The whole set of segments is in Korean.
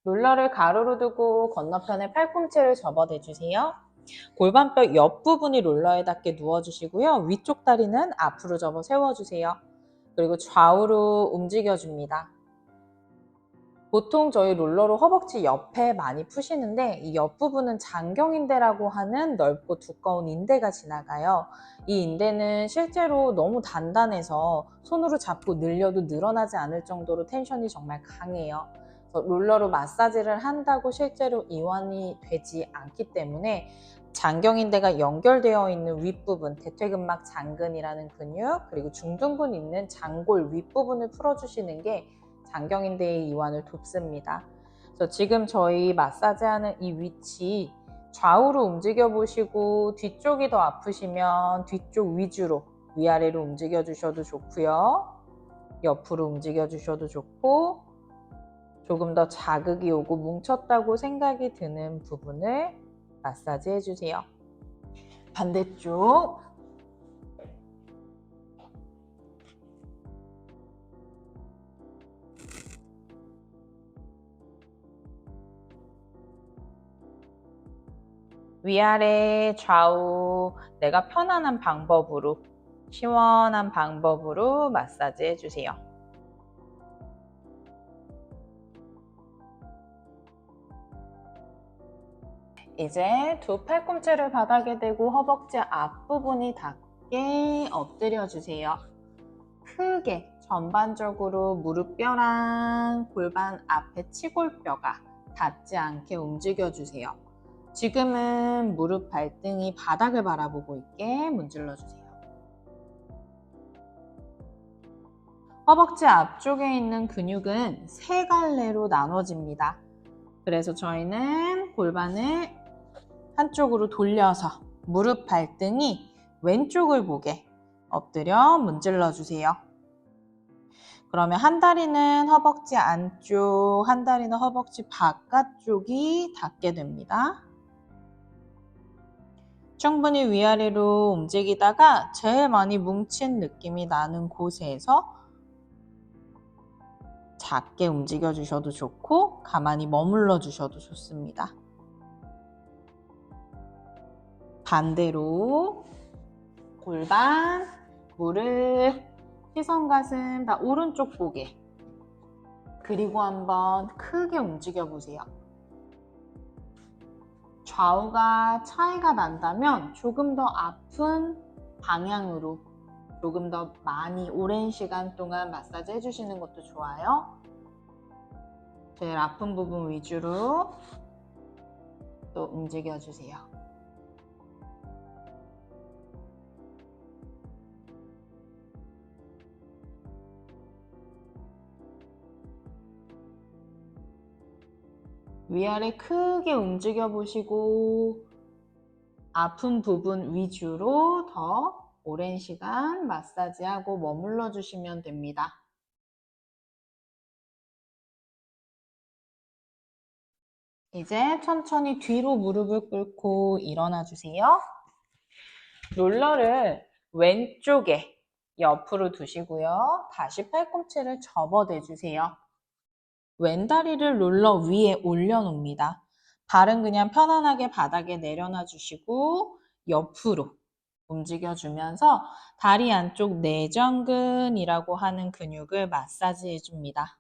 롤러를 가로로 두고 건너편에 팔꿈치를 접어대주세요. 골반뼈 옆부분이 롤러에 닿게 누워주시고요. 위쪽 다리는 앞으로 접어 세워주세요. 그리고 좌우로 움직여줍니다. 보통 저희 롤러로 허벅지 옆에 많이 푸시는데 이 옆부분은 장경인대라고 하는 넓고 두꺼운 인대가 지나가요. 이 인대는 실제로 너무 단단해서 손으로 잡고 늘려도 늘어나지 않을 정도로 텐션이 정말 강해요. 그래서 롤러로 마사지를 한다고 실제로 이완이 되지 않기 때문에 장경인대가 연결되어 있는 윗부분, 대퇴근막 장근이라는 근육, 그리고 중둔근 있는 장골 윗부분을 풀어주시는 게 장경인대의 이완을 돕습니다. 그래서 지금 저희 마사지하는 이 위치 좌우로 움직여 보시고 뒤쪽이 더 아프시면 뒤쪽 위주로 위아래로 움직여 주셔도 좋고요. 옆으로 움직여 주셔도 좋고 조금 더 자극이 오고 뭉쳤다고 생각이 드는 부분을 마사지 해주세요. 반대쪽 위아래 좌우 내가 편안한 방법으로 시원한 방법으로 마사지 해주세요. 이제 두 팔꿈치를 바닥에 대고 허벅지 앞부분이 닿게 엎드려 주세요. 크게 전반적으로 무릎뼈랑 골반 앞에 치골뼈가 닿지 않게 움직여 주세요. 지금은 무릎 발등이 바닥을 바라보고 있게 문질러 주세요. 허벅지 앞쪽에 있는 근육은 세 갈래로 나눠집니다. 그래서 저희는 골반을 한쪽으로 돌려서 무릎 발등이 왼쪽을 보게 엎드려 문질러 주세요. 그러면 한 다리는 허벅지 안쪽, 한 다리는 허벅지 바깥쪽이 닿게 됩니다. 충분히 위아래로 움직이다가 제일 많이 뭉친 느낌이 나는 곳에서 작게 움직여 주셔도 좋고 가만히 머물러 주셔도 좋습니다. 반대로 골반, 무릎, 시선 가슴 다 오른쪽 보게. 그리고 한번 크게 움직여 보세요. 좌우가 차이가 난다면 조금 더 아픈 방향으로 조금 더 많이 오랜 시간 동안 마사지 해주시는 것도 좋아요. 제일 아픈 부분 위주로 또 움직여 주세요. 위아래 크게 움직여 보시고 아픈 부분 위주로 더 오랜 시간 마사지하고 머물러 주시면 됩니다. 이제 천천히 뒤로 무릎을 꿇고 일어나 주세요. 롤러를 왼쪽에 옆으로 두시고요. 다시 팔꿈치를 접어대 주세요. 왼다리를 롤러 위에 올려놓습니다. 발은 그냥 편안하게 바닥에 내려놔 주시고 옆으로 움직여주면서 다리 안쪽 내전근이라고 하는 근육을 마사지 해줍니다.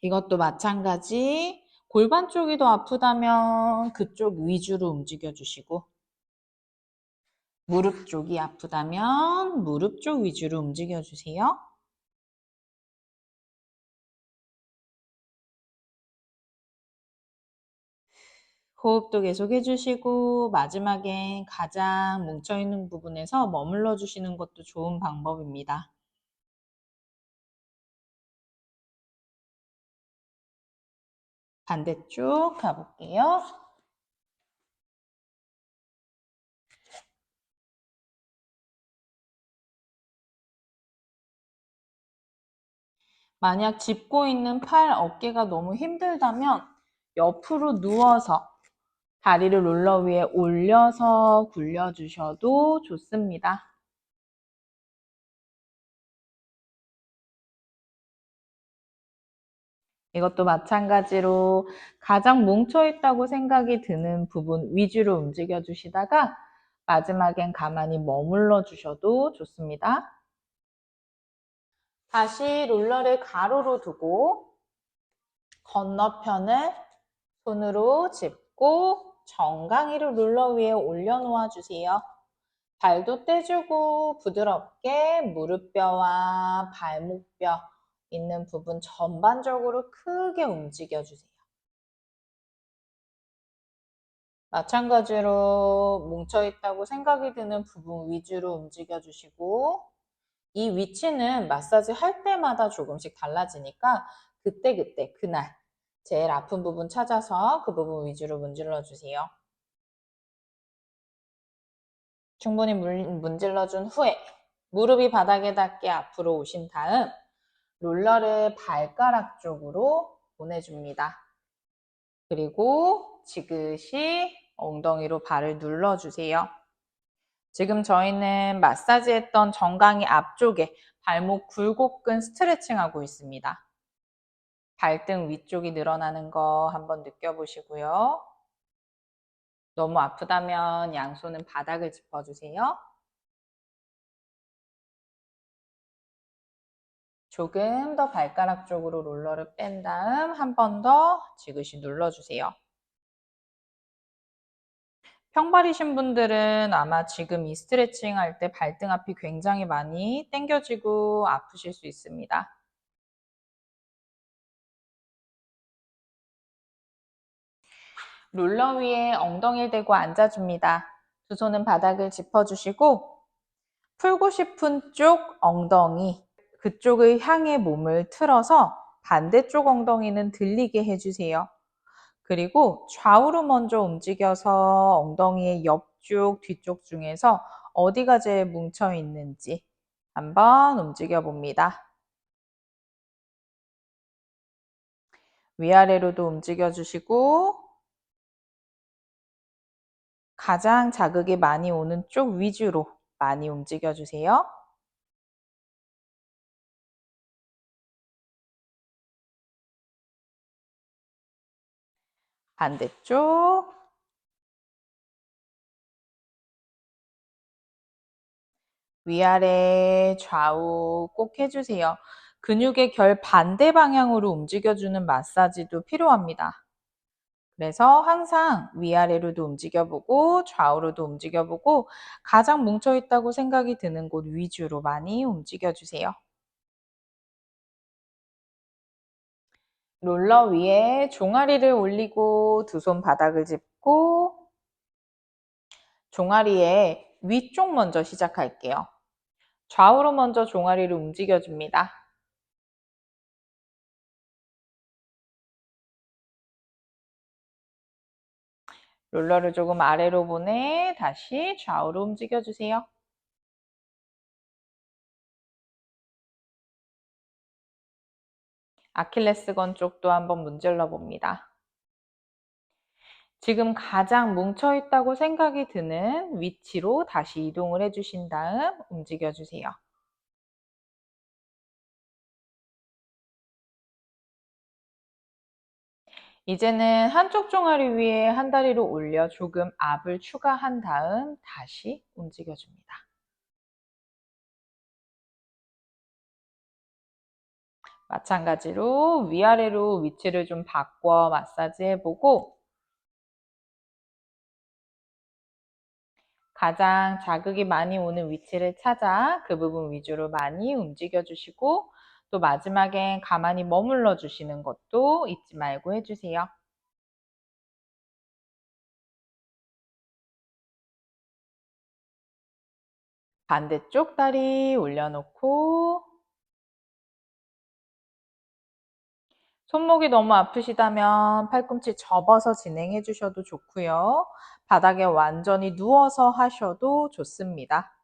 이것도 마찬가지 골반 쪽이 더 아프다면 그쪽 위주로 움직여주시고 무릎 쪽이 아프다면 무릎 쪽 위주로 움직여주세요. 호흡도 계속 해주시고 마지막엔 가장 뭉쳐있는 부분에서 머물러 주시는 것도 좋은 방법입니다. 반대쪽 가볼게요. 만약 짚고 있는 팔, 어깨가 너무 힘들다면 옆으로 누워서 다리를 롤러 위에 올려서 굴려주셔도 좋습니다. 이것도 마찬가지로 가장 뭉쳐있다고 생각이 드는 부분 위주로 움직여 주시다가 마지막엔 가만히 머물러 주셔도 좋습니다. 다시 롤러를 가로로 두고 건너편을 손으로 짚고 정강이로 롤러 위에 올려놓아 주세요. 발도 떼주고 부드럽게 무릎뼈와 발목뼈 있는 부분 전반적으로 크게 움직여 주세요. 마찬가지로 뭉쳐있다고 생각이 드는 부분 위주로 움직여 주시고 이 위치는 마사지 할 때마다 조금씩 달라지니까 그때그때 그날 제일 아픈 부분 찾아서 그 부분 위주로 문질러 주세요. 충분히 문질러준 후에 무릎이 바닥에 닿게 앞으로 오신 다음 롤러를 발가락 쪽으로 보내줍니다. 그리고 지그시 엉덩이로 발을 눌러주세요. 지금 저희는 마사지 했던 정강이 앞쪽에 발목 굴곡근 스트레칭 하고 있습니다. 발등 위쪽이 늘어나는 거 한번 느껴보시고요. 너무 아프다면 양손은 바닥을 짚어주세요. 조금 더 발가락 쪽으로 롤러를 뺀 다음 한 번 더 지그시 눌러주세요. 평발이신 분들은 아마 지금 이 스트레칭 할 때 발등 앞이 굉장히 많이 당겨지고 아프실 수 있습니다. 롤러 위에 엉덩이를 대고 앉아줍니다. 두 손은 바닥을 짚어주시고 풀고 싶은 쪽 엉덩이, 그쪽을 향해 몸을 틀어서 반대쪽 엉덩이는 들리게 해주세요. 그리고 좌우로 먼저 움직여서 엉덩이의 옆쪽, 뒤쪽 중에서 어디가 제일 뭉쳐 있는지 한번 움직여 봅니다. 위아래로도 움직여 주시고 가장 자극이 많이 오는 쪽 위주로 많이 움직여 주세요. 반대쪽 위아래 좌우 꼭 해주세요. 근육의 결 반대 방향으로 움직여주는 마사지도 필요합니다. 그래서 항상 위아래로도 움직여보고 좌우로도 움직여보고 가장 뭉쳐있다고 생각이 드는 곳 위주로 많이 움직여주세요. 롤러 위에 종아리를 올리고 두 손 바닥을 짚고 종아리의 위쪽 먼저 시작할게요. 좌우로 먼저 종아리를 움직여줍니다. 롤러를 조금 아래로 보내 다시 좌우로 움직여주세요. 아킬레스건 쪽도 한번 문질러 봅니다. 지금 가장 뭉쳐있다고 생각이 드는 위치로 다시 이동을 해주신 다음 움직여주세요. 이제는 한쪽 종아리 위에 한 다리를 올려 조금 압을 추가한 다음 다시 움직여줍니다. 마찬가지로 위아래로 위치를 좀 바꿔 마사지 해보고 가장 자극이 많이 오는 위치를 찾아 그 부분 위주로 많이 움직여 주시고 또 마지막엔 가만히 머물러 주시는 것도 잊지 말고 해주세요. 반대쪽 다리 올려놓고 손목이 너무 아프시다면 팔꿈치 접어서 진행해 주셔도 좋고요. 바닥에 완전히 누워서 하셔도 좋습니다.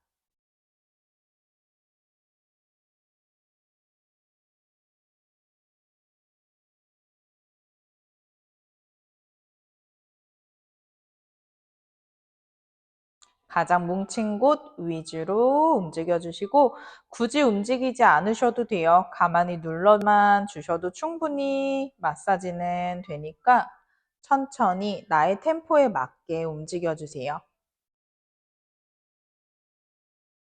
가장 뭉친 곳 위주로 움직여 주시고 굳이 움직이지 않으셔도 돼요. 가만히 눌러만 주셔도 충분히 마사지는 되니까 천천히 나의 템포에 맞게 움직여 주세요.